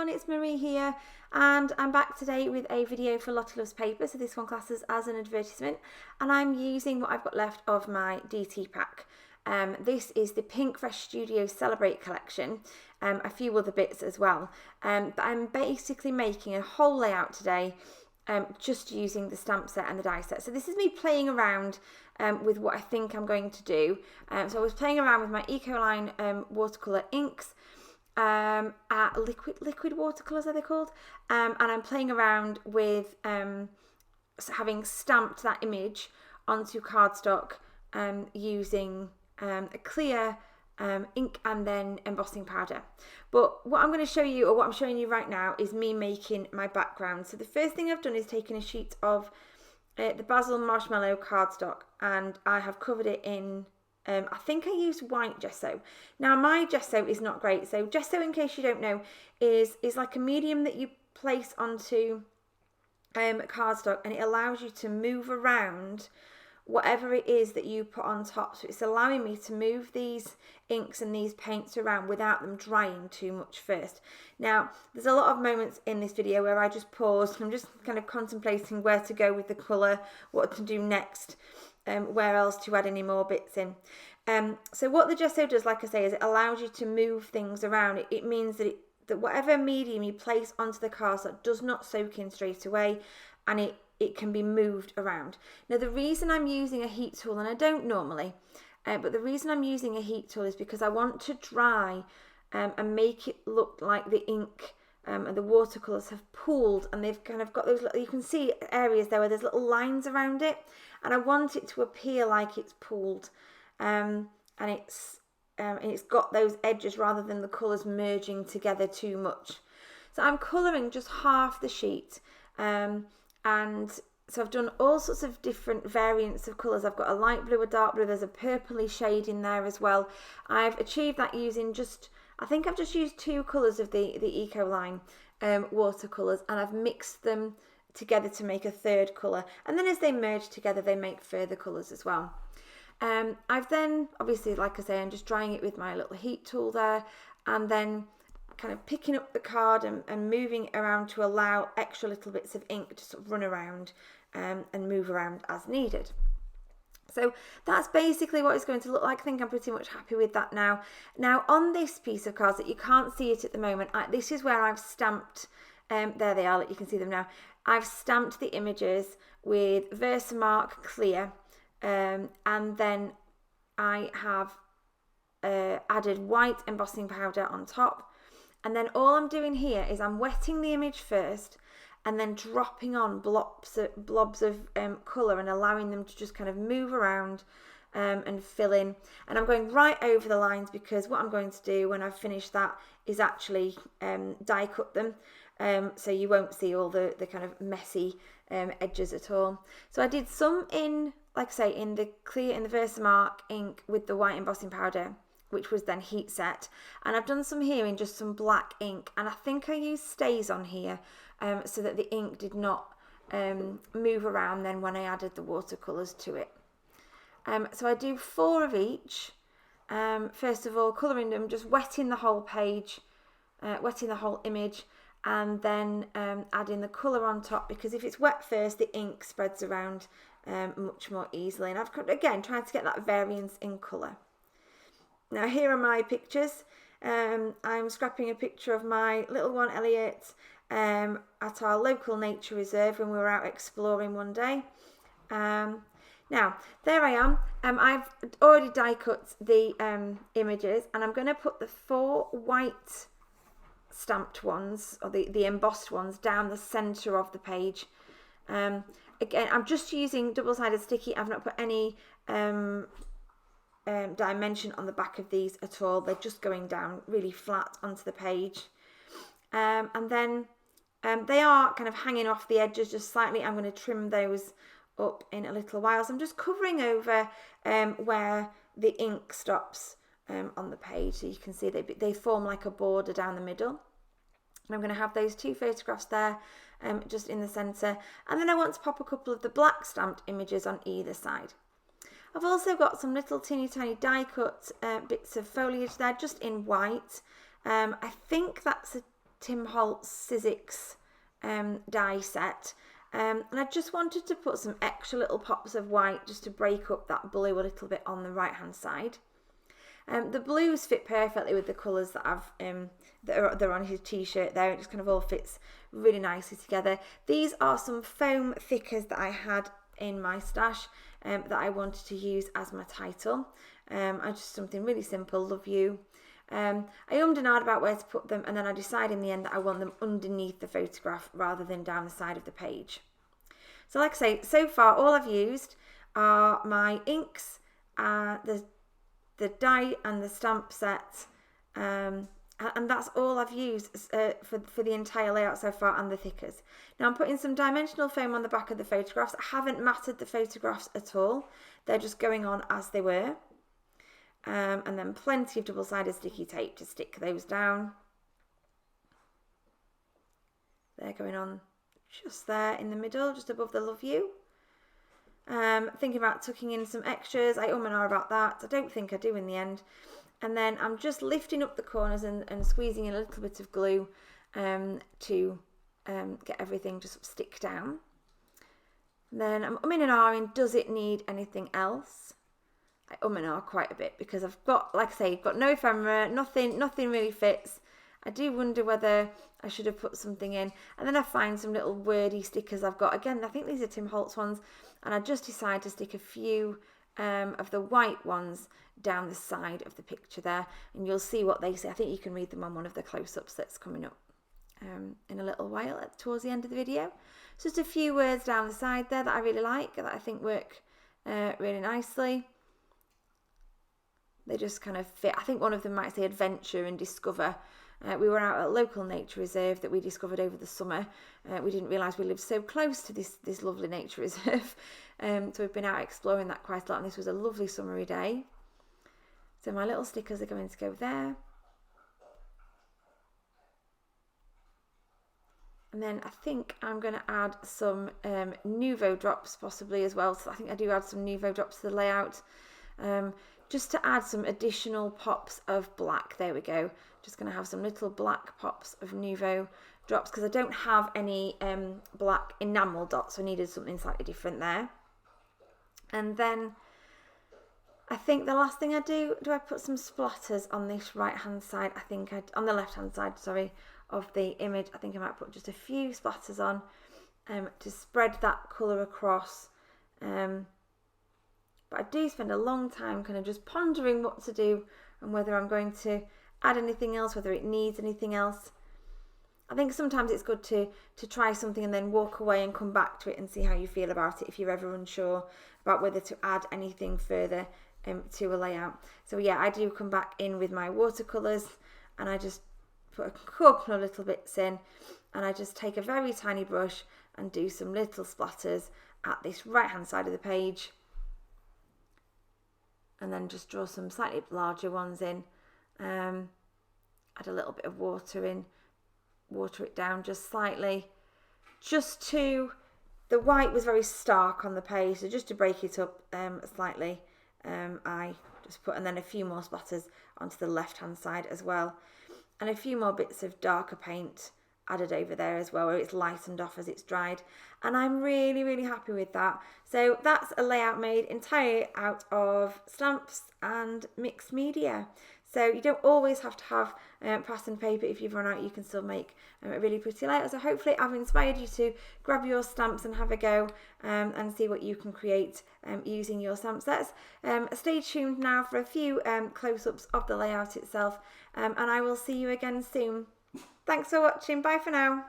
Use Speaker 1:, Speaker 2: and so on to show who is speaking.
Speaker 1: everyone, it's Marie here, and I'm back today with a video for Lottie Loves Paper. So this one classes as an advertisement, and I'm using what I've got left of my DT pack. This is the Pinkfresh Studio Celebrate collection, a few other bits as well. But I'm basically making a whole layout today, just using the stamp set and the die set. So this is me playing around with what I think I'm going to do. So I was playing around with my Ecoline watercolour inks. Liquid watercolours are they called, and I'm playing around with having stamped that image onto cardstock using a clear ink and then embossing powder. But what I'm going to show you, or what I'm showing you right now, is me making my background. So the first thing I've done is taken a sheet of the Basil Marshmallow cardstock, and I have covered it in I think I used white gesso. Now my gesso is not great. So gesso, in case you don't know, is like a medium that you place onto cardstock, and it allows you to move around whatever it is that you put on top. So it's allowing me to move these inks and these paints around without them drying too much first. Now there's a lot of moments in this video where I just paused. I'm just kind of contemplating where to go with the colour, what to do next. Where else to add any more bits in. So what the gesso does, like I say, is it allows you to move things around. It means that that whatever medium you place onto the cardstock does not soak in straight away, and it can be moved around. Now the reason I'm using a heat tool, and I don't normally, but the reason I'm using a heat tool is because I want to dry and make it look like the ink and the watercolours have pooled, and they've kind of got those, you can see areas there where there's little lines around it, and I want it to appear like it's pooled, and it's got those edges rather than the colours merging together too much. So I'm colouring just half the sheet, and so I've done all sorts of different variants of colours. I've got a light blue, a dark blue, there's a purpley shade in there as well. I've achieved that using I think I've just used two colours of the Ecoline watercolours, and I've mixed them together to make a third colour, and then as they merge together they make further colours as well. I've then, obviously, like I say, I'm just drying it with my little heat tool there, and then kind of picking up the card and moving it around to allow extra little bits of ink to sort of run around and move around as needed. So that's basically what it's going to look like. I think I'm pretty much happy with that now. Now on this piece of cards, that you can't see it at the moment, this is where I've stamped, there they are, you can see them now. I've stamped the images with Versamark clear, and then I have added white embossing powder on top. And then all I'm doing here is I'm wetting the image first, and then dropping on blobs of colour and allowing them to just kind of move around and fill in. And I'm going right over the lines, because what I'm going to do when I've finished that is actually die cut them, so you won't see all the kind of messy edges at all. So I did some in, like I say, in the Versamark ink with the white embossing powder, which was then heat set, and I've done some here in just some black ink, and I think I used stays on here so that the ink did not move around then when I added the watercolours to it. So I do 4 of each. First of all, colouring them, just wetting the whole page, wetting the whole image, and then adding the colour on top, because if it's wet first, the ink spreads around much more easily. And I've, again, tried to get that variance in colour. Now here are my pictures. I'm scrapping a picture of my little one Elliot at our local nature reserve when we were out exploring one day. Now there I am. I've already die cut the images, and I'm going to put the 4 white stamped ones, or the embossed ones, down the centre of the page. Again, I'm just using double-sided sticky. I've not put any dimension on the back of these at all. They're just going down really flat onto the page, and then they are kind of hanging off the edges just slightly. I'm going to trim those up in a little while. So I'm just covering over where the ink stops on the page, so you can see they form like a border down the middle. And I'm going to have those 2 photographs there just in the centre, and then I want to pop a couple of the black stamped images on either side. I've also got some little teeny tiny die cut bits of foliage there, just in white. I think that's a Tim Holtz Sizzix die set. And I just wanted to put some extra little pops of white just to break up that blue a little bit on the right hand side. The blues fit perfectly with the colours that I've that are on his t-shirt there. It just kind of all fits really nicely together. These are some foam thickers that I had in my stash that I wanted to use as my title. I just something really simple, Love You. I ummed and ahed about where to put them, and then I decided in the end that I want them underneath the photograph rather than down the side of the page. So like I say, so far all I've used are my inks, the die and the stamp set, and that's all I've used for the entire layout so far, and the thickers. Now I'm putting some dimensional foam on the back of the photographs. I haven't matted the photographs at all. They're just going on as they were. And then plenty of double-sided sticky tape to stick those down. They're going on just there in the middle, just above the Love You. Thinking about tucking in some extras. I and ah about that. I don't think I do in the end. And then I'm just lifting up the corners and squeezing in a little bit of glue to get everything just stick down. And then I'm and ahhing, does it need anything else? I and ah quite a bit because I've got, like I say, got no ephemera, nothing really fits. I do wonder whether I should have put something in. And then I find some little wordy stickers I've got. Again, I think these are Tim Holtz ones. And I just decided to stick a few of the white ones down the side of the picture there. And you'll see what they say. I think you can read them on one of the close-ups that's coming up in a little while towards the end of the video. So just a few words down the side there that I really like, that I think work really nicely. They just kind of fit. I think one of them might say adventure and discover. We were out at a local nature reserve that we discovered over the summer. We didn't realise we lived so close to this lovely nature reserve. So we've been out exploring that quite a lot, and this was a lovely summery day. So my little stickers are going to go there. And then I think I'm going to add some Nuvo drops possibly as well. So I think I do add some Nuvo drops to the layout. Just to add some additional pops of black. There we go. Just going to have some little black pops of Nuvo drops because I don't have any black enamel dots, so I needed something slightly different there. And then I think the last thing I do I put some splatters on this right hand side? I think on the left hand side, sorry, of the image. I think I might put just a few splatters on to spread that colour across. But I do spend a long time kind of just pondering what to do and whether I'm going to add anything else, whether it needs anything else. I think sometimes it's good to try something and then walk away and come back to it and see how you feel about it if you're ever unsure about whether to add anything further to a layout. So yeah, I do come back in with my watercolours and I just put a couple of little bits in, and I just take a very tiny brush and do some little splatters at this right hand side of the page. And then just draw some slightly larger ones in. Add a little bit of water in, water it down just slightly. Just to, the white was very stark on the page, so just to break it up slightly, I just put, and then a few more splatters onto the left hand side as well. And a few more bits of darker paint added over there as well, where it's lightened off as it's dried, and I'm really happy with that. So that's a layout made entirely out of stamps and mixed media. So you don't always have to have pattern paper. If you've run out, you can still make a really pretty layout. So hopefully I've inspired you to grab your stamps and have a go and see what you can create using your stamp sets. Stay tuned now for a few close-ups of the layout itself, and I will see you again soon. Thanks for watching. Bye for now.